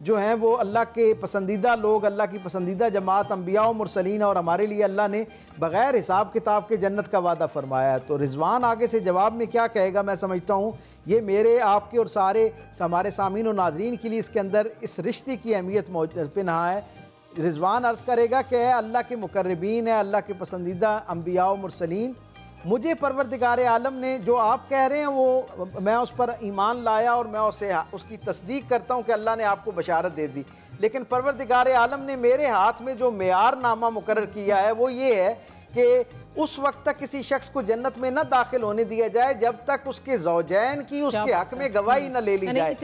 جو ہیں وہ اللہ کے پسندیدہ لوگ، اللہ کی پسندیدہ جماعت انبیاء و مرسلین، اور ہمارے لیے اللہ نے بغیر حساب کتاب کے جنت کا وعدہ فرمایا ہے۔ تو رضوان آگے سے جواب میں کیا کہے گا، میں سمجھتا ہوں یہ میرے، آپ کے اور سارے ہمارے سامعین و ناظرین کے لیے اس کے اندر اس رشتے کی اہمیت پنہاں ہے۔ رضوان عرض کرے گا کہ اے اللہ کے مقربین، ہے اللہ کے پسندیدہ انبیاء و مرسلین، مجھے پروردگار عالم نے جو آپ کہہ رہے ہیں وہ میں اس پر ایمان لایا اور میں اس کی تصدیق کرتا ہوں کہ اللہ نے آپ کو بشارت دے دی، لیکن پروردگار عالم نے میرے ہاتھ میں جو معیار نامہ مقرر کیا ہے وہ یہ ہے کہ اس وقت تک کسی شخص کو جنت میں نہ داخل ہونے دیا جائے جب تک اس کے زوجین کی اس کے حق میں گواہی نہ لے لی جائے،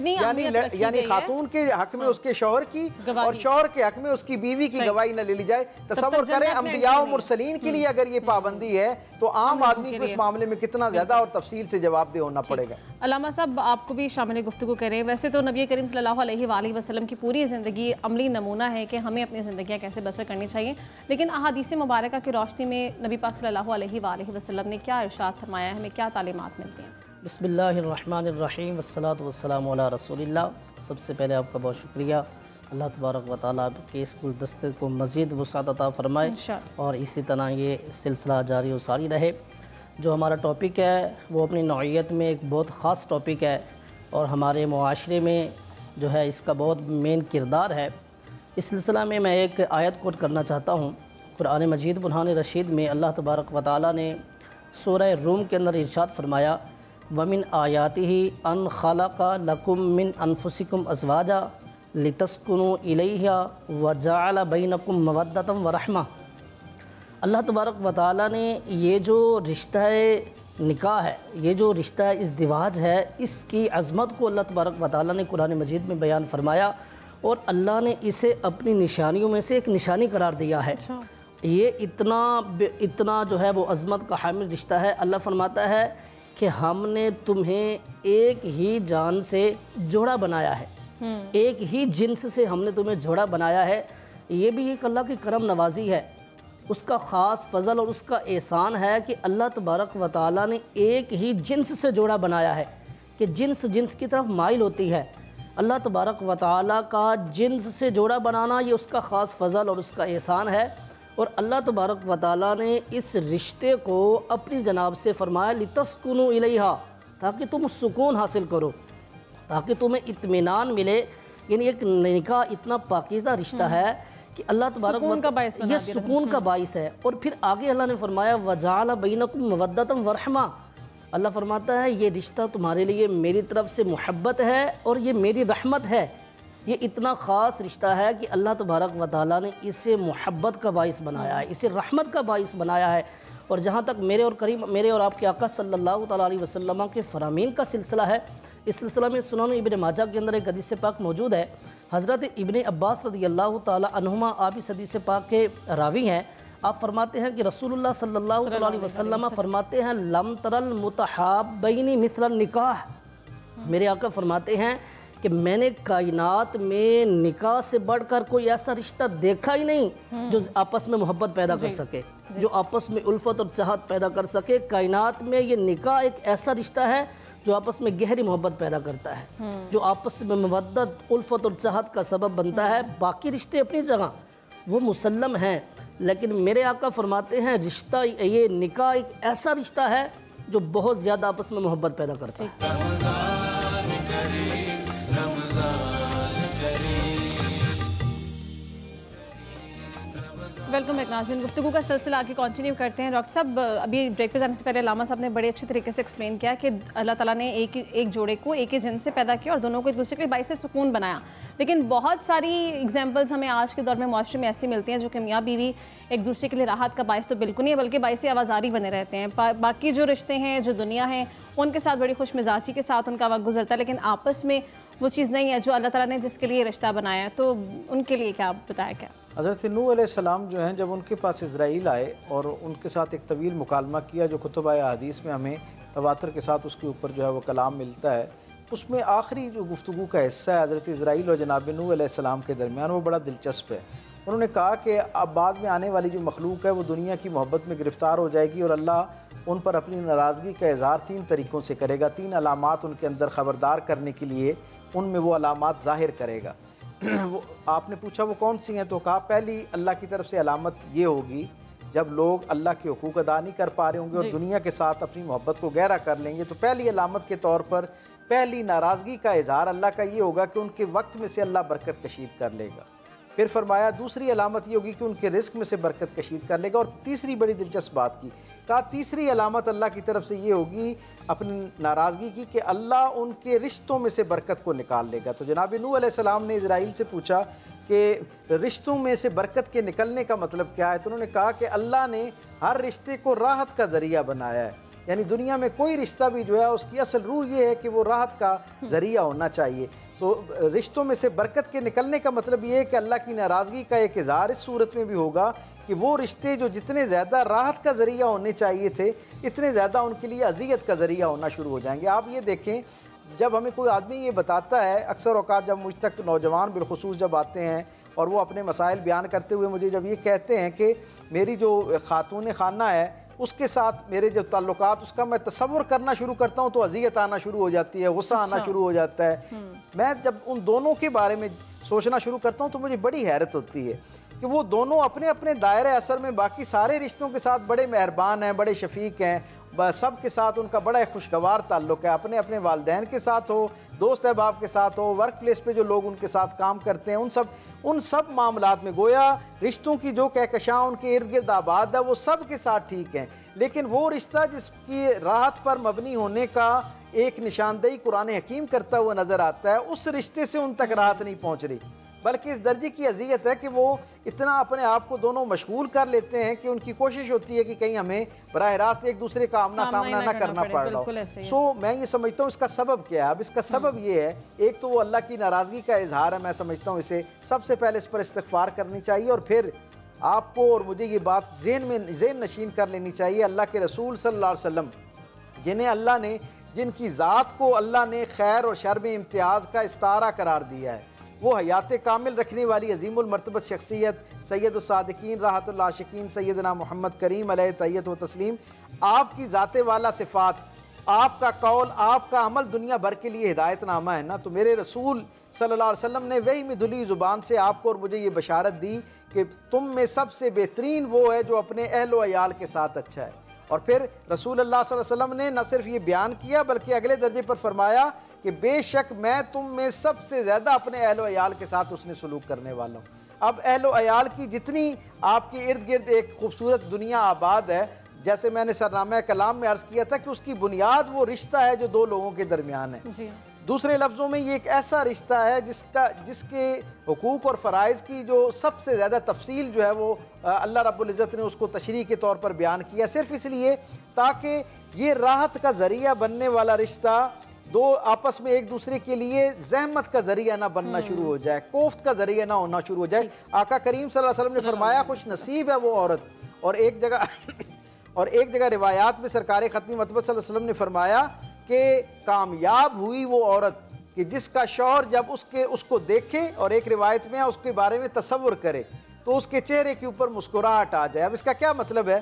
یعنی خاتون کے حق میں اس کے شوہر کی اور شوہر کے حق میں اس کی بیوی کی گواہی نہ لے لی جائے۔ تصور کریں انبیاء و مرسلین کے لیے اگر یہ پابندی ہے تو عام آدمی کو اس معاملے میں کتنا زیادہ اور تفصیل سے جواب دہ ہونا پڑے گا۔ علامہ صاحب آپ کو بھی شامل گفتگو کریں، ویسے تو نبی کریم صلی اللہ علیہ وآلہ وسلم کی پوری زندگی عملی نمونہ ہے کہ ہمیں اپنی زندگیاں کیسے بسر کرنی چاہیے، لیکن احادیث مبارکہ کی روشنی میں نبی پاک صلی اللہ علیہ وآلہ وسلم نے کیا ارشاد فرمایا ہے، ہمیں کیا تعلیمات ملتی ہیں؟ بسم اللہ الرحمن الرحیم والصلاة والسلام علی رسول اللہ۔ سب سے پہلے آپ کا بہت شکریہ، اللہ تبارک و تعالیٰ آپ کے اس گلدستے کو مزید وسعت عطا فرمائے اور اسی طرح یہ سلسلہ جاری و ساری رہے۔ جو ہمارا ٹاپک ہے وہ اپنی نوعیت میں ایک بہت خاص ٹاپک ہے اور ہمارے معاشرے میں جو ہے اس کا بہت مین کردار ہے۔ اس سلسلہ میں ایک آیت کوٹ کرنا چاہتا ہوں۔ قرآن مجید برہان رشید میں اللہ تبارک و تعالیٰ نے سورہ روم کے اندر ارشاد فرمایا وَمِنْ آیَاتِهِ أَنْ خَلَقَ لَكُم مِّنْ أَنفُسِكُمْ أَزْوَاجًا لِتَسْكُنُوا إِلَيْهَا وَجَعَلَ بَيْنَكُم مَّوَدَّةً وَرَحْمَةً۔ اللہ تبارک و تعالیٰ نے یہ جو رشتہ نکاح ہے، یہ جو رشتہ ازدواج ہے، اس کی عظمت کو اللہ تبارک و تعالیٰ نے قرآن مجید میں بیان فرمایا اور اللہ نے اسے اپنی نشانیوں میں سے ایک نشانی قرار دیا ہے۔ یہ اتنا جو ہے وہ عظمت کا حامل رشتہ ہے۔ اللہ فرماتا ہے کہ ہم نے تمہیں ایک ہی جان سے جوڑا بنایا ہے، ایک ہی جنس سے ہم نے تمہیں جوڑا بنایا ہے۔ یہ بھی ایک اللہ کی کرم نوازی ہے، اس کا خاص فضل اور اس کا احسان ہے کہ اللہ تبارک و تعالیٰ نے ایک ہی جنس سے جوڑا بنایا ہے کہ جنس کی طرف مائل ہوتی ہے۔ اللہ تبارک و تعالیٰ کا جنس سے جوڑا بنانا یہ اس کا خاص فضل اور اس کا احسان ہے، اور اللہ تبارک و تعالیٰ نے اس رشتے کو اپنی جناب سے فرمایا لِتَسْكُنُوا إِلَيْهَا، تاکہ تم سکون حاصل کرو، تاکہ تمہیں اطمینان ملے۔ یعنی ایک نکاح اتنا پاکیزہ رشتہ ہے کہ اللہ تبارک و تعالیٰ یہ سکون کا باعث ہے۔ اور پھر آگے اللہ نے فرمایا وَجَعَلَ بَيْنَكُم مَّوَدَّةً وَرَحْمَةً، اللہ فرماتا ہے یہ رشتہ تمہارے لیے میری طرف سے محبت ہے اور یہ میری رحمت ہے۔ یہ اتنا خاص رشتہ ہے کہ اللہ تبارک و تعالیٰ نے اسے محبت کا باعث بنایا ہے، اسے رحمت کا باعث بنایا ہے۔ اور جہاں تک میرے اور آپ کے آقا صلی اللہ تعالیٰ علیہ وسلم کے فرامین کا سلسلہ ہے، اس سلسلہ میں سنن ابن ماجہ کے اندر ایک حدیث پاک موجود ہے۔ حضرت ابن عباس رضی اللہ تعالیٰ عنہما آپ اس حدیث پاک کے راوی ہیں۔ آپ فرماتے ہیں کہ رسول اللہ صلی اللہ تعالیٰ علیہ وسلم فرماتے ہیں لم تر المتحابین مثل النکاح، میرے آقا فرماتے ہیں کہ میں نے کائنات میں نکاح سے بڑھ کر کوئی ایسا رشتہ دیکھا ہی نہیں جو آپس میں محبت پیدا کر سکے، جو آپس میں الفت اور چاہت پیدا کر سکے۔ کائنات میں یہ نکاح ایک ایسا رشتہ ہے جو آپس میں گہری محبت پیدا کرتا ہے، جو آپس میں مودت، الفت اور چاہت کا سبب بنتا ہے۔ باقی رشتے اپنی جگہ وہ مسلم ہیں، لیکن میرے آقا فرماتے ہیں رشتہ یہ نکاح ایک ایسا رشتہ ہے جو بہت زیادہ آپس میں محبت پیدا کرتا ہے۔ ویلکم بیک ناظرین، گفتگو کا سلسلہ آگے کنٹینیو کرتے ہیں۔ ڈاکٹر صاحب ابھی بریک پہ جانے سے پہلے علامہ صاحب نے بڑے اچھے طریقے سے ایکسپلین کیا کہ اللہ تعالیٰ نے ایک جوڑے کو ایک ہی جن سے پیدا کیا اور دونوں کو ایک دوسرے کے باعث سکون بنایا، لیکن بہت ساری ایگزامپلز ہمیں آج کے دور میں معاشرے میں ایسی ملتی ہیں جو کہ میاں بیوی ایک دوسرے کے لیے راحت کا باعث تو بالکل نہیں ہے بلکہ باعث آوازاری بنے رہتے ہیں۔ باقی جو رشتے ہیں، جو دنیا ہے، ان کے ساتھ بڑی خوش مزاجی کے ساتھ ان کا وقت گزرتا ہے، لیکن آپس میں وہ چیز نہیں ہے جو اللہ تعالیٰ نے جس کے لیے رشتہ بنایا ہے۔ تو ان کے لیے کیا بتایا کیا؟ حضرت نوح علیہ السلام جو ہیں جب ان کے پاس اسرائیل آئے اور ان کے ساتھ ایک طویل مکالمہ کیا جو کتب احادیث میں ہمیں تواتر کے ساتھ اس کے اوپر جو ہے وہ کلام ملتا ہے، اس میں آخری جو گفتگو کا حصہ ہے حضرت اسرائیل اور جناب نوح علیہ السلام کے درمیان وہ بڑا دلچسپ ہے۔ انہوں نے کہا کہ اب بعد میں آنے والی جو مخلوق ہے وہ دنیا کی محبت میں گرفتار ہو جائے گی اور اللہ ان پر اپنی ناراضگی کا اظہار 3 طریقوں سے کرے گا، 3 علامات ان کے اندر خبردار کرنے کے لیے ان میں وہ علامات ظاہر کرے گا۔ آپ نے پوچھا وہ کون سی ہیں، تو کہا پہلی اللہ کی طرف سے علامت یہ ہوگی جب لوگ اللہ کے حقوق ادا نہیں کر پا رہے ہوں گے اور دنیا کے ساتھ اپنی محبت کو گہرا کر لیں گے، تو پہلی علامت کے طور پر پہلی ناراضگی کا اظہار اللہ کا یہ ہوگا کہ ان کے وقت میں سے اللہ برکت کشید کر لے گا۔ پھر فرمایا دوسری علامت یہ ہوگی کہ ان کے رزق میں سے برکت کشید کر لے گا، اور تیسری بڑی دلچسپ بات کی، کہا تیسری علامت اللہ کی طرف سے یہ ہوگی اپنی ناراضگی کی کہ اللہ ان کے رشتوں میں سے برکت کو نکال لے گا۔ تو جناب نوح علیہ السلام نے اسرائیل سے پوچھا کہ رشتوں میں سے برکت کے نکلنے کا مطلب کیا ہے، تو انہوں نے کہا کہ اللہ نے ہر رشتے کو راحت کا ذریعہ بنایا ہے، یعنی دنیا میں کوئی رشتہ بھی جو ہے اس کی اصل روح یہ ہے کہ وہ راحت کا ذریعہ ہونا چاہیے۔ تو رشتوں میں سے برکت کے نکلنے کا مطلب یہ ہے کہ اللہ کی ناراضگی کا ایک اظہار اس صورت میں بھی ہوگا کہ وہ رشتے جو جتنے زیادہ راحت کا ذریعہ ہونے چاہیے تھے اتنے زیادہ ان کے لیے اذیت کا ذریعہ ہونا شروع ہو جائیں گے۔ آپ یہ دیکھیں، جب ہمیں کوئی آدمی یہ بتاتا ہے، اکثر اوقات جب مجھ تک نوجوان بالخصوص جب آتے ہیں اور وہ اپنے مسائل بیان کرتے ہوئے مجھے جب یہ کہتے ہیں کہ میری جو خاتون خانہ ہے اس کے ساتھ میرے جو تعلقات اس کا میں تصور کرنا شروع کرتا ہوں تو اذیت آنا شروع ہو جاتی ہے، غصہ آنا شروع ہو جاتا ہے۔ میں جب ان دونوں کے بارے میں سوچنا شروع کرتا ہوں تو مجھے بڑی حیرت ہوتی ہے کہ وہ دونوں اپنے اپنے دائرۂ اثر میں باقی سارے رشتوں کے ساتھ بڑے مہربان ہیں، بڑے شفیق ہیں، سب کے ساتھ ان کا بڑا خوشگوار تعلق ہے، اپنے اپنے والدین کے ساتھ ہو، دوست احباب کے ساتھ ہو، ورک پلیس پہ جو لوگ ان کے ساتھ کام کرتے ہیں، ان سب معاملات میں گویا رشتوں کی جو کہکشاں ان کے ارد گرد آباد ہے وہ سب کے ساتھ ٹھیک ہیں، لیکن وہ رشتہ جس کی راحت پر مبنی ہونے کا ایک نشاندہی قرآن حکیم کرتا ہوا نظر آتا ہے، اس رشتے سے ان تک راحت نہیں پہنچ رہی، بلکہ اس درجے کی اذیت ہے کہ وہ اتنا اپنے آپ کو دونوں مشغول کر لیتے ہیں کہ ان کی کوشش ہوتی ہے کہ کہیں ہمیں براہ راست ایک دوسرے کا آمنا سامنا نہ کرنا پڑ رہا ہو۔ میں یہ سمجھتا ہوں اس کا سبب کیا ہے؟ اب اس کا سبب یہ ہے، ایک تو وہ اللہ کی ناراضگی کا اظہار ہے، میں سمجھتا ہوں اسے سب سے پہلے اس پر استغفار کرنی چاہیے، اور پھر آپ کو اور مجھے یہ بات ذہن نشین کر لینی چاہیے، اللہ کے رسول صلی اللہ علیہ وسلم جنہیں اللہ نے، جن کی ذات کو اللہ نے خیر اور شر میں امتیاز کا استعارہ قرار دیا ہے، وہ حیات کامل رکھنے والی عظیم المرتبت شخصیت سید الصادقین راحت العاشقین سیدنا محمد کریم علیہ تحیت و تسلیم، آپ کی ذات والا صفات، آپ کا قول، آپ کا عمل دنیا بھر کے لیے ہدایت نامہ ہے نا، تو میرے رسول صلی اللہ علیہ وسلم نے وہی میں دھلی زبان سے آپ کو اور مجھے یہ بشارت دی کہ تم میں سب سے بہترین وہ ہے جو اپنے اہل و عیال کے ساتھ اچھا ہے، اور پھر رسول اللہ صلی اللہ علیہ وسلم نے نہ صرف یہ بیان کیا بلکہ اگلے درجے پر فرمایا کہ بے شک میں تم میں سب سے زیادہ اپنے اہل و عیال کے ساتھ اس نے سلوک کرنے والا ہوں۔ اب اہل و عیال کی جتنی آپ کے ارد گرد ایک خوبصورت دنیا آباد ہے، جیسے میں نے سرنامہ کلام میں عرض کیا تھا کہ اس کی بنیاد وہ رشتہ ہے جو دو لوگوں کے درمیان ہے۔ دوسرے لفظوں میں یہ ایک ایسا رشتہ ہے جس کے حقوق اور فرائض کی جو سب سے زیادہ تفصیل جو ہے وہ اللہ رب العزت نے اس کو تشریح کے طور پر بیان کیا، صرف اس لیے تاکہ یہ راحت کا ذریعہ بننے والا رشتہ دو آپس میں ایک دوسرے کے لیے زحمت کا ذریعہ نہ بننا شروع ہو جائے، کوفت کا ذریعہ نہ ہونا شروع ہو جائے۔ آقا کریم صلی اللہ علیہ وسلم نے فرمایا خوش نصیب ہے وہ عورت، اور ایک جگہ روایات میں سرکار ختمی مرتبہ صلی اللہ علیہ وسلم نے فرمایا کہ کامیاب ہوئی وہ عورت کہ جس کا شوہر جب اس کو دیکھے، اور ایک روایت میں اس کے بارے میں تصور کرے تو اس کے چہرے کے اوپر مسکراہٹ آ جائے۔ اب اس کا کیا مطلب ہے؟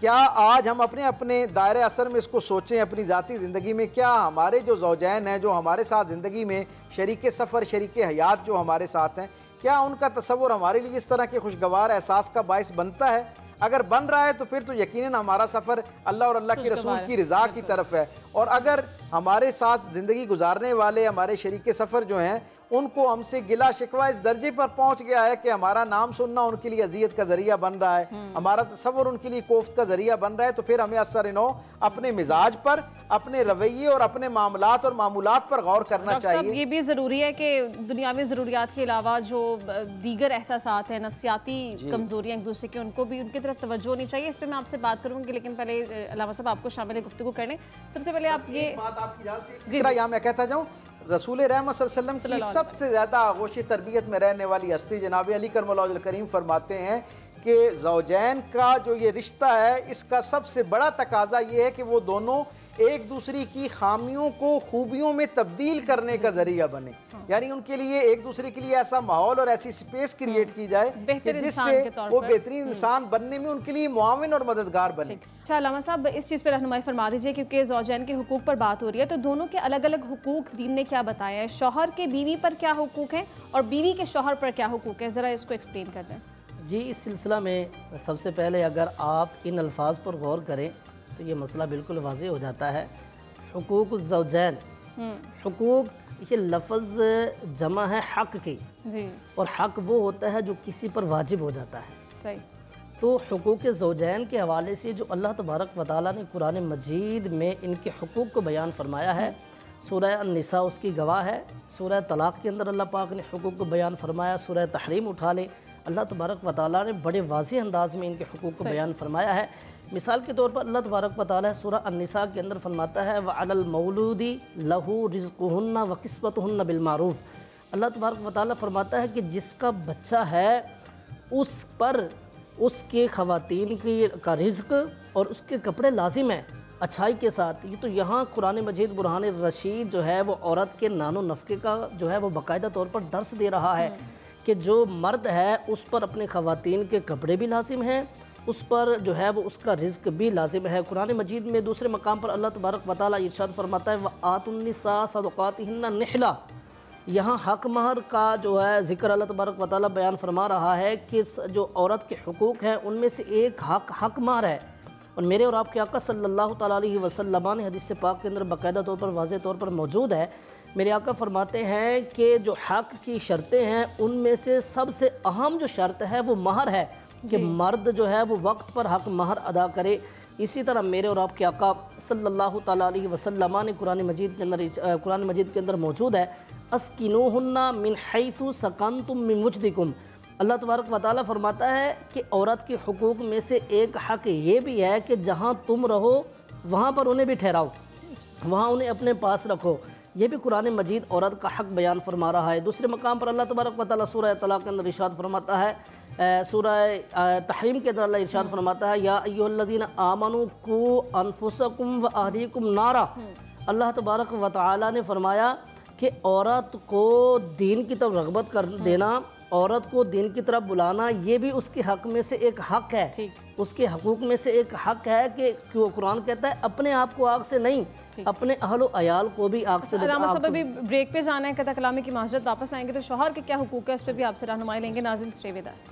کیا آج ہم اپنے دائرۂ اثر میں اس کو سوچیں اپنی ذاتی زندگی میں، کیا ہمارے جو زوجین ہیں جو ہمارے ساتھ زندگی میں شریک سفر شریک حیات جو ہمارے ساتھ ہیں، کیا ان کا تصور ہمارے لیے اس طرح کے خوشگوار احساس کا باعث بنتا ہے؟ اگر بن رہا ہے تو پھر تو یقیناً ہمارا سفر اللہ اور اللہ کے رسول کی رضا کی طرف ہے، اور اگر ہمارے ساتھ زندگی گزارنے والے ہمارے شریک سفر جو ہیں ان کو ہم سے گلا شکوہ اس درجے پر پہنچ گیا ہے کہ ہمارا نام سننا ان کے لیے اذیت کا ذریعہ بن رہا ہے، ہمارا تصور ان کے لیے کوفت کا ذریعہ بن رہا ہے، تو پھر ہمیں اثر نو اپنے مزاج پر، اپنے رویے اور اپنے معاملات اور معمولات پر غور کرنا چاہیے۔ یہ بھی ضروری ہے کہ دنیاوی ضروریات کے علاوہ جو دیگر احساسات ہیں، نفسیاتی کمزوریاں ایک دوسرے کے، ان کو بھی ان کی طرف توجہ ہونی چاہیے۔ اس پہ میں آپ سے بات کروں گی، لیکن پہلے علامہ صاحب آپ کو شامل گفتگو کرنے سب سے پہلے آپ یہ یہاں میں کہتا جاؤں، رسول رحمت صلی اللہ علیہ وسلم کی سب سے زیادہ آغوش تربیت میں رہنے والی ہستی جناب علی کرم اللہ وجہ الکریم فرماتے ہیں کہ زوجین کا جو یہ رشتہ ہے اس کا سب سے بڑا تقاضا یہ ہے کہ وہ دونوں ایک دوسری کی خامیوں کو خوبیوں میں تبدیل کرنے کا ذریعہ بنے، یعنی ان کے لیے ایک دوسرے کے لیے ایسا ماحول اور ایسی سپیس کریٹ کی جائے کہ جس سے وہ بہترین انسان بننے میں ان کے لیے معاون اور مددگار بنے۔ اچھا علامہ صاحب اس چیز پہ رہنمائی فرما دیجئے، کیونکہ زوجین کے حقوق پر بات ہو رہی ہے تو دونوں کے الگ الگ حقوق دین نے کیا بتایا ہے؟ شوہر کے بیوی پر کیا حقوق ہیں اور بیوی کے شوہر پر کیا حقوق ہیں؟ ذرا اس کو ایکسپلین کر دیں۔ جی، اس سلسلہ میں سب سے پہلے اگر آپ ان الفاظ پر غور کریں تو یہ مسئلہ بالکل واضح ہو جاتا ہے۔ حقوق الزوجین، حقوق یہ لفظ جمع ہے حق کی، اور حق وہ ہوتا ہے جو کسی پر واجب ہو جاتا ہے۔ صحیح۔ تو حقوق زوجین کے حوالے سے جو اللہ تبارک و تعالیٰ نے قرآن مجید میں ان کے حقوق کو بیان فرمایا ہے، سورہ النساء اس کی گواہ ہے۔ سورہ طلاق کے اندر اللہ پاک نے حقوق کو بیان فرمایا، سورہ تحریم اٹھا لے، اللہ تبارک و تعالیٰ نے بڑے واضح انداز میں ان کے حقوق کو بیان فرمایا ہے۔ مثال کے طور پر اللہ تبارک و تعالیٰ سورہ النساء کے اندر فرماتا ہے وَعَلَى الْمَوْلُودِ لَهُ رِزْقُهُنَّ وَقِسْوَتُهُنَّ بِالْمَعْرُوفِ۔ اللہ تبارک و تعالیٰ فرماتا ہے کہ جس کا بچہ ہے اس پر اس کے خواتین کا رزق اور اس کے کپڑے لازم ہیں اچھائی کے ساتھ۔ یہ تو یہاں قرآن مجید برہان الرشید جو ہے وہ عورت کے نان و نفقے کا جو ہے وہ باقاعدہ طور پر درس دے رہا ہے کہ جو مرد ہے اس پر اپنے خواتین کے کپڑے بھی لازم ہیں، اس پر جو ہے وہ اس کا رزق بھی لازم ہے۔ قرآن مجید میں دوسرے مقام پر اللہ تبارک و تعالیٰ ارشاد فرماتا ہے وَآتُوا النِّسَاءَ صَدُقَاتِهِنَّ نِحْلًا۔ یہاں حق مہر کا جو ہے ذکر اللہ تبارک و تعالیٰ بیان فرما رہا ہے کہ جو عورت کے حقوق ہیں ان میں سے ایک حق مہر ہے، اور میرے اور آپ کے آقا صلی اللہ تعالیٰ علیہ وسلم نے حدیث پاک کے اندر باقاعدہ طور پر واضح طور پر موجود ہے۔ میرے آقا فرماتے ہیں کہ جو حق کی شرطیں ہیں ان میں سے سب سے اہم جو شرط ہے وہ مہر ہے، کہ مرد جو ہے وہ وقت پر حق مہر ادا کرے۔ اسی طرح میرے اور آپ کے آقا صلی اللہ تعالیٰ علیہ وسلم نے قرآن مجید کے اندر موجود ہے اسکنوہن من حیث سکنتم من وجدکم۔ اللہ تبارک و تعالیٰ فرماتا ہے کہ عورت کے حقوق میں سے ایک حق یہ بھی ہے کہ جہاں تم رہو وہاں پر انہیں بھی ٹھہراؤ، وہاں انہیں اپنے پاس رکھو۔ یہ بھی قرآن مجید عورت کا حق بیان فرما رہا ہے۔ دوسرے مقام پر اللہ تبارک و تعالیٰ سورہ طلاق کے اندر ارشاد فرماتا ہے، سورہ تحریم کے اندر اللہ ارشاد فرماتا ہے یا ایھا الذین آمنوا قوا انفسکم واہلیکم نارا۔ اللہ تبارک و تعالیٰ نے فرمایا کہ عورت کو دین کی طرف رغبت کر دینا، عورت کو دین کی طرف بلانا، یہ بھی اس کے حق میں سے ایک حق ہے، اس کے حقوق میں سے ایک حق ہے کہ قرآن کہتا ہے اپنے آپ کو آگ سے نہیں، اپنے اہل و عیال کو بھی آگ سے بچا۔ علامہ صاحب ابھی بریک پہ جانا ہے، قطع کلامی کی معذرت، واپس آئیں گے تو شوہر کے کیا حقوق ہے اس پہ بھی آپ سے رہنمائی لیں گے۔ ناظرین اسٹے ود اس۔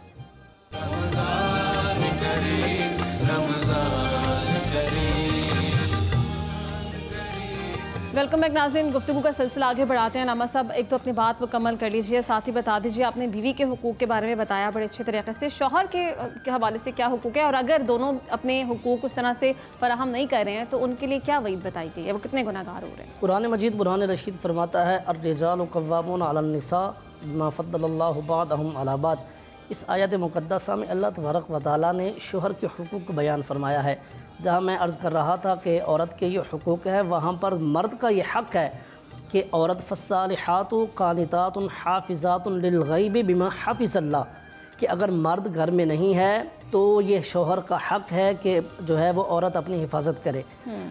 رمضان کریم، رمضان کریم۔ ویلکم بیک ناظرین، گفتگو کا سلسلہ آگے بڑھاتے ہیں۔ علامہ صاحب ایک تو اپنی بات مکمل کر لیجئے، ساتھ ہی بتا دیجئے آپ نے بیوی کے حقوق کے بارے میں بتایا بڑے اچھے طریقے سے، شوہر کے حوالے سے کیا حقوق ہے، اور اگر دونوں اپنے حقوق اس طرح سے فراہم نہیں کر رہے ہیں تو ان کے لیے کیا وعید بتائی گئی ہے، وہ کتنے گناہگار ہو رہے ہیں؟ قرآن مجید برہان رشید فرماتا ہے الرجال قوامون علی النساء بما فضل اللہ بعضهم علی بعض۔ اس آیت مقدسہ میں اللہ تبارک و تعالیٰ نے شوہر کے حقوق کو بیان فرمایا ہے۔ جہاں میں عرض کر رہا تھا کہ عورت کے یہ حقوق ہے، وہاں پر مرد کا یہ حق ہے کہ عورت فالصالحات قانتات حافظات للغیب بما حفظ اللہ، کہ اگر مرد گھر میں نہیں ہے تو یہ شوہر کا حق ہے کہ جو ہے وہ عورت اپنی حفاظت کرے۔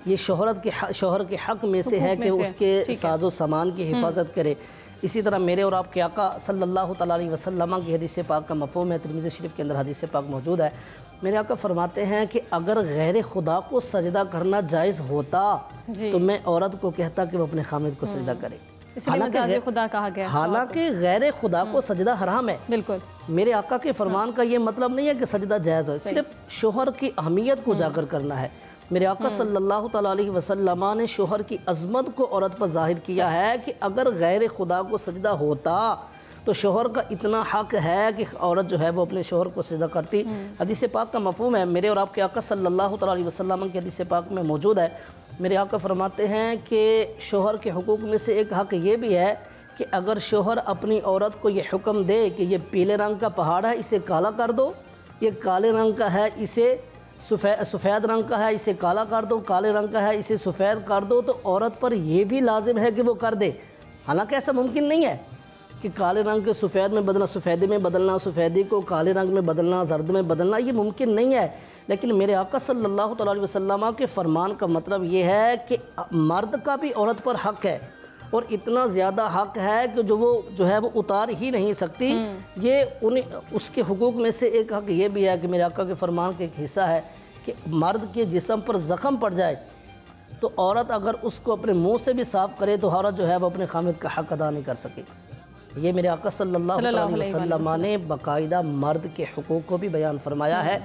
یہ شوہر کے حق میں سے ہے کہ اس کے ساز و سامان کی حفاظت کرے۔ اسی طرح میرے اور آپ کے آقا صلی اللہ تعالیٰ علیہ وسلم کی حدیث پاک کا مفہوم ہے، ترمذی شریف کے اندر حدیث پاک موجود ہے۔ میرے آقا فرماتے ہیں کہ اگر غیر خدا کو سجدہ کرنا جائز ہوتا تو میں عورت کو کہتا کہ وہ اپنے خامد کو سجدہ کرے، حالانکہ غیر خدا کو سجدہ حرام ہے۔ بالکل میرے آقا کے فرمان کا یہ مطلب نہیں ہے کہ سجدہ جائز ہو، صرف شوہر کی اہمیت کو اجاگر کرنا ہے۔ میرے آقا صلی اللہ تعالیٰ علیہ وسلم نے شوہر کی عظمت کو عورت پر ظاہر کیا ہے کہ اگر غیر خدا کو سجدہ ہوتا تو شوہر کا اتنا حق ہے کہ عورت جو ہے وہ اپنے شوہر کو سجدہ کرتی۔ حدیث پاک کا مفہوم ہے، میرے اور آپ کے آقا صلی اللہ تعالیٰ علیہ وسلم کے حدیث پاک میں موجود ہے۔ میرے آقا فرماتے ہیں کہ شوہر کے حقوق میں سے ایک حق یہ بھی ہے کہ اگر شوہر اپنی عورت کو یہ حکم دے کہ یہ پیلے رنگ کا پہاڑ ہے اسے کالا کر دو، یہ کالے رنگ کا ہے اسے سفید رنگ کا ہے اسے کالا کر دو، کالے رنگ کا ہے اسے سفید کر دو، تو عورت پر یہ بھی لازم ہے کہ وہ کر دے۔ حالانکہ ایسا ممکن نہیں ہے کہ کالے رنگ کے سفید میں بدلنا، سفیدی میں بدلنا، سفیدی کو کالے رنگ میں بدلنا، زرد میں بدلنا، یہ ممکن نہیں ہے۔ لیکن میرے آقا صلی اللہ تعالیٰ علیہ وسلم کے فرمان کا مطلب یہ ہے کہ مرد کا بھی عورت پر حق ہے، اور اتنا زیادہ حق ہے کہ جو ہے وہ اتار ہی نہیں سکتی۔ یہ اس کے حقوق میں سے ایک حق یہ بھی ہے کہ میرے آقا کے فرمان کا ایک حصہ ہے کہ مرد کے جسم پر زخم پڑ جائے تو عورت اگر اس کو اپنے منہ سے بھی صاف کرے تو عورت جو ہے وہ اپنے خامد کا حق ادا نہیں کر سکے۔ یہ میرے آقا صلی اللہ علیہ وسلم نے باقاعدہ مرد کے حقوق کو بھی بیان فرمایا ہے۔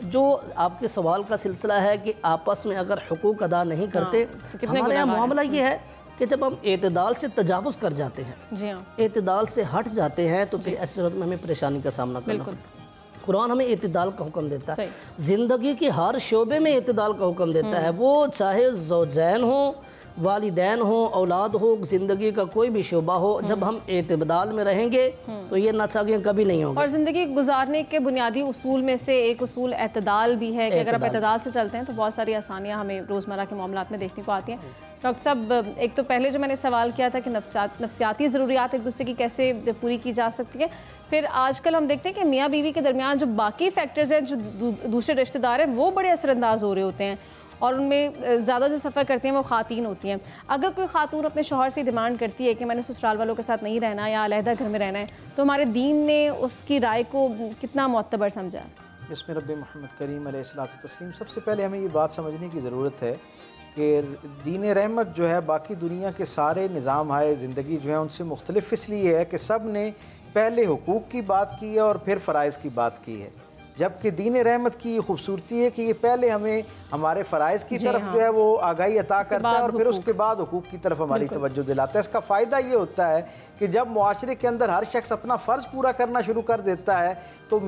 جو آپ کے سوال کا سلسلہ ہے کہ آپس میں اگر حقوق ادا نہیں کرتے، ہمارے یہاں معاملہ یہ ہے کہ جب ہم اعتدال سے تجاوز کر جاتے ہیں، اعتدال سے ہٹ جاتے ہیں، تو پھر ایسی صورت میں ہمیں پریشانی کا سامنا کرنا ہوتا ہے۔ قرآن ہمیں اعتدال کا حکم دیتا ہے، زندگی کے ہر شعبے میں اعتدال کا حکم دیتا ہے، وہ چاہے زوجین ہوں، والدین ہوں، اولاد ہو، زندگی کا کوئی بھی شعبہ ہو، جب ہم اعتدال میں رہیں گے تو یہ ناچاگیاں کبھی نہیں ہوں گی۔ اور زندگی گزارنے کے بنیادی اصول میں سے ایک اصول اعتدال بھی ہے کہ اگر آپ اعتدال سے چلتے ہیں تو بہت ساری آسانیاں ہمیں روزمرہ کے معاملات میں دیکھنے کو آتی ہیں۔ ڈاکٹر صاحب، ایک تو پہلے جو میں نے سوال کیا تھا کہ نفسیاتی ضروریات ایک دوسرے کی کیسے پوری کی جا سکتی ہے، پھر آج کل ہم دیکھتے ہیں کہ میاں بیوی کے درمیان جو باقی فیکٹرز ہیں، جو دوسرے رشتہ دار ہیں، وہ بڑے اثر انداز ہو رہے ہوتے ہیں، اور ان میں زیادہ جو سفر کرتے ہیں وہ خواتین ہوتی ہیں۔ اگر کوئی خاتون اپنے شوہر سے ڈیمانڈ کرتی ہے کہ میں نے سسرال والوں کے ساتھ نہیں رہنا یا علیحدہ گھر میں رہنا ہے، تو ہمارے دین نے اس کی رائے کو کتنا معتبر سمجھا ہے؟ بسم رب محمد کریم علیہ الصلوۃ والتسلیم۔ سب سے پہلے ہمیں یہ بات سمجھنے کی ضرورت ہے کہ دین رحمت جو ہے باقی دنیا کے سارے نظام ہائے زندگی جو ہیں ان سے مختلف اس لیے ہے کہ سب نے پہلے حقوق کی بات کی ہے اور پھر فرائض کی بات کی ہے، جبکہ دین رحمت کی یہ خوبصورتی ہے کہ یہ پہلے ہمیں ہمارے فرائض کی طرف جو ہے وہ آگاہی عطا کرتا ہے اور پھر اس کے بعد حقوق کی طرف ہماری توجہ دلاتا ہے۔ اس کا فائدہ یہ ہوتا ہے کہ جب معاشرے کے اندر ہر شخص اپنا فرض پورا کرنا شروع کر دیتا ہے تو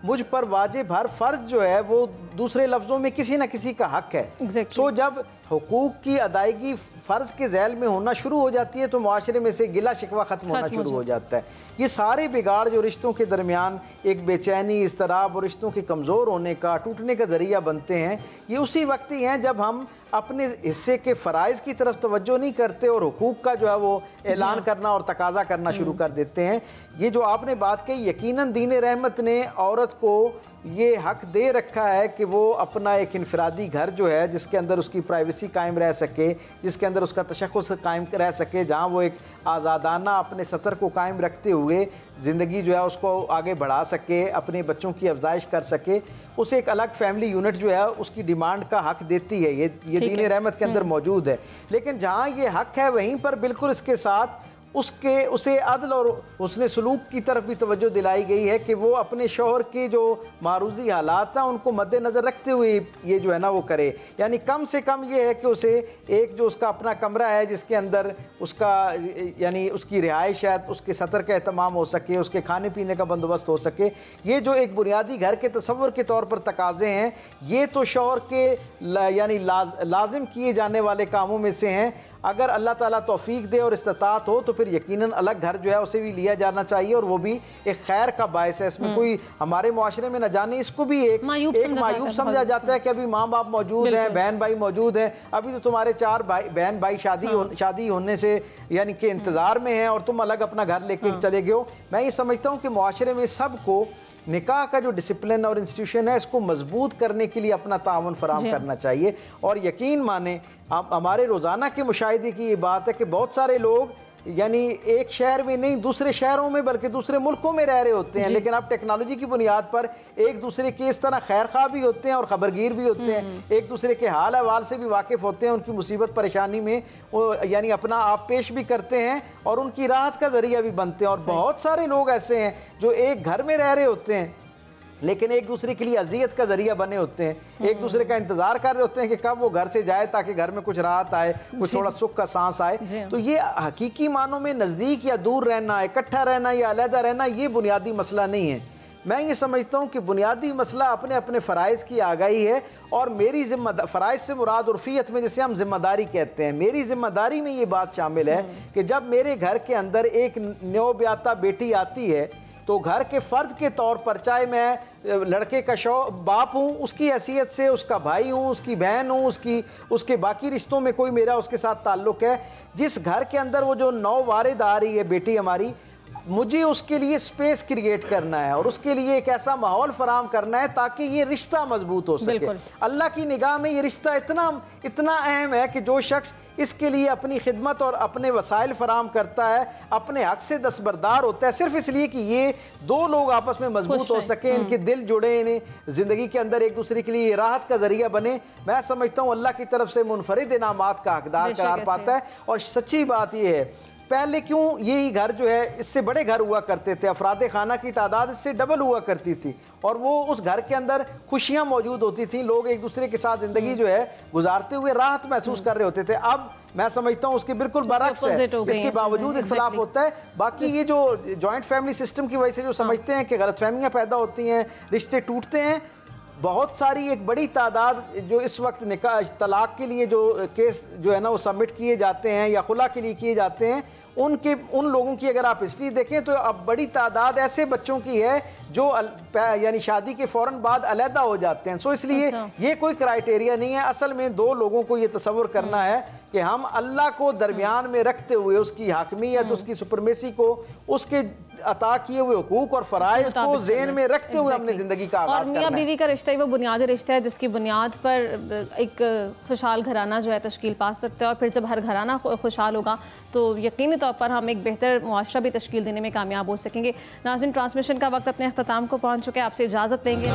مجھ پر واجب ہر فرض جو ہے وہ دوسرے لفظوں میں کسی نہ کسی کا حق ہے۔ سو جب حقوق کی ادائیگی فرض کے ذیل میں ہونا شروع ہو جاتی ہے تو معاشرے میں سے گلہ شکوہ ختم ہونا شروع ہو جاتا ہے۔ یہ سارے بگاڑ جو رشتوں کے درمیان ایک بے چینی، اضطراب اور رشتوں کے کمزور ہونے کا، ٹوٹنے کا ذریعہ بنتے ہیں، یہ اسی وقت ہی ہیں جب ہم اپنے حصے کے فرائض کی طرف توجہ نہیں کرتے اور حقوق کا جو ہے وہ اعلان کرنا اور تقاضا کرنا شروع کر دیتے ہیں۔ یہ جو آپ نے بات کہی، یقیناً دین رحمت نے عورت کو یہ حق دے رکھا ہے کہ وہ اپنا ایک انفرادی گھر جو ہے جس کے اندر اس کی پرائیویسی قائم رہ سکے، جس کے اندر اس کا تشخص قائم رہ سکے، جہاں وہ ایک آزادانہ اپنے سطر کو قائم رکھتے ہوئے زندگی جو ہے اس کو آگے بڑھا سکے، اپنے بچوں کی افزائش کر سکے، اسے ایک الگ فیملی یونٹ جو ہے اس کی ڈیمانڈ کا حق دیتی ہے۔ یہ دین رحمت کے اندر موجود ہے، لیکن جہاں یہ حق ہے وہیں پر بالکل اس کے ساتھ اسے عدل اور حسن سلوک کی طرف بھی توجہ دلائی گئی ہے کہ وہ اپنے شوہر کے جو معروضی حالات ہیں ان کو مد نظر رکھتے ہوئے یہ جو ہے نا وہ کرے، یعنی کم سے کم یہ ہے کہ اسے ایک جو اس کا اپنا کمرہ ہے جس کے اندر اس کا یعنی اس کی رہائش ہے، اس کے سطر کا اہتمام ہو سکے، اس کے کھانے پینے کا بندوبست ہو سکے۔ یہ جو ایک بنیادی گھر کے تصور کے طور پر تقاضے ہیں، یہ تو شوہر کے یعنی لازم کیے جانے والے کاموں میں سے ہیں۔ اگر اللہ تعالیٰ توفیق دے اور استطاعت ہو تو پھر یقیناً الگ گھر جو ہے اسے بھی لیا جانا چاہیے، اور وہ بھی ایک خیر کا باعث ہے۔ اس میں کوئی ہمارے معاشرے میں نہ جانے اس کو بھی ایک معیوب سمجھا جاتا ہے کہ ابھی ماں باپ موجود ہیں، بہن بھائی موجود ہیں، ابھی تو تمہارے 4 بہن بھائی شادی ہونے سے یعنی کہ انتظار میں ہیں اور تم الگ اپنا گھر لے کے چلے گئے ہو۔ میں یہ سمجھتا ہوں کہ معاشرے میں سب کو نکاح کا جو ڈسپلن اور انسٹیٹیوشن ہے اس کو مضبوط کرنے کے لیے اپنا تعاون فراہم کرنا چاہیے، اور یقین مانیں ہمارے روزانہ کے مشاہدے کی یہ بات ہے کہ بہت سارے لوگ یعنی ایک شہر میں نہیں دوسرے شہروں میں بلکہ دوسرے ملکوں میں رہ رہے ہوتے ہیں، لیکن اب ٹیکنالوجی کی بنیاد پر ایک دوسرے کے اس طرح خیر خواہ بھی ہوتے ہیں اور خبرگیر بھی ہوتے ہیں، ایک دوسرے کے حال احوال سے بھی واقف ہوتے ہیں، ان کی مصیبت پریشانی میں یعنی اپنا آپ پیش بھی کرتے ہیں اور ان کی راحت کا ذریعہ بھی بنتے ہیں۔ اور بہت سارے لوگ ایسے ہیں جو ایک گھر میں رہ رہے ہوتے ہیں لیکن ایک دوسرے کے لیے اذیت کا ذریعہ بنے ہوتے ہیں، ایک دوسرے کا انتظار کر رہے ہوتے ہیں کہ کب وہ گھر سے جائے تاکہ گھر میں کچھ راحت آئے، کچھ تھوڑا سکھ کا سانس آئے۔ تو یہ حقیقی معنوں میں نزدیک یا دور رہنا، اکٹھا رہنا یا علیحدہ رہنا یہ بنیادی مسئلہ نہیں ہے۔ میں یہ سمجھتا ہوں کہ بنیادی مسئلہ اپنے اپنے فرائض کی آگاہی ہے، اور میری فرائض سے مراد عرفیت میں جسے ہم ذمہ داری کہتے ہیں، میری ذمہ داری میں یہ بات شامل ہے کہ جب میرے گھر کے اندر ایک نیو بیاتہ بیٹی آتی ہے تو گھر کے فرد کے طور پر، چاہے میں لڑکے کا باپ ہوں، اس کی حیثیت سے اس کا بھائی ہوں، اس کی بہن ہوں، اس کے باقی رشتوں میں کوئی میرا اس کے ساتھ تعلق ہے، جس گھر کے اندر وہ جو نو وارد آ رہی ہے بیٹی ہماری، مجھے اس کے لیے سپیس کریٹ کرنا ہے اور اس کے لیے ایک ایسا ماحول فراہم کرنا ہے تاکہ یہ رشتہ مضبوط ہو سکے۔ اللہ کی نگاہ میں یہ رشتہ اتنا اہم ہے کہ جو شخص اس کے لیے اپنی خدمت اور اپنے وسائل فراہم کرتا ہے، اپنے حق سے دستبردار ہوتا ہے، صرف اس لیے کہ یہ دو لوگ آپس میں مضبوط ہو سکیں، ان کے دل جڑے، انہیں زندگی کے اندر ایک دوسرے کے لیے راحت کا ذریعہ بنے، میں سمجھتا ہوں اللہ کی طرف سے منفرد انعامات کا حقدار قرار پاتا ہے۔ اور سچی بات یہ ہے، پہلے کیوں یہی گھر جو ہے اس سے بڑے گھر ہوا کرتے تھے، افراد خانہ کی تعداد اس سے ڈبل ہوا کرتی تھی، اور وہ اس گھر کے اندر خوشیاں موجود ہوتی تھیں، لوگ ایک دوسرے کے ساتھ زندگی جو ہے گزارتے ہوئے راحت محسوس کر رہے ہوتے تھے۔ اب میں سمجھتا ہوں اس کے بالکل برعکس ہے، اس کے باوجود اختلاف ہوتا ہے۔ باقی یہ جو جوائنٹ فیملی سسٹم کی وجہ سے جو سمجھتے ہیں کہ غلط فہمیاں پیدا ہوتی ہیں، رشتے ٹوٹتے ہیں، بہت ساری ایک بڑی تعداد جو اس وقت نکاح طلاق کے لیے جو کیس جو ہے نا وہ سبمٹ کیے جاتے ہیں یا خلا کے لیے کیے جاتے ہیں، ان لوگوں کی اگر آپ ہسٹری دیکھیں تو اب بڑی تعداد ایسے بچوں کی ہے جو یعنی شادی کے فوراً بعد علیحدہ ہو جاتے ہیں۔ سو اس لیے یہ کوئی کرائیٹیریا نہیں ہے، اصل میں دو لوگوں کو یہ تصور کرنا ہے کہ ہم اللہ کو درمیان میں رکھتے ہوئے، اس کی حاکمیت، اس کی سپرمیسی کو، اس کے عطا کیے ہوئے حقوق اور فرائض کو ذہن میں رکھتے ہوئے ہم نے زندگی کا آغاز کرنا ہے۔ اور میاں بیوی کا رشتہ ہی وہ بنیادی رشتہ ہے جس کی بنیاد پر ایک خوشحال گھرانہ جو ہے تشکیل پا سکتا ہے، اور پھر جب ہر گھرانہ خوشحال ہوگا تو یقینی طور پر ہم ایک بہتر معاشرہ بھی تشکیل دینے میں کامیاب ہو سکیں گے۔ ناظرین، ٹرانسمیشن کا وقت اپنے اختتام کو پہنچ چکا ہے، آپ سے اجازت لیں گے۔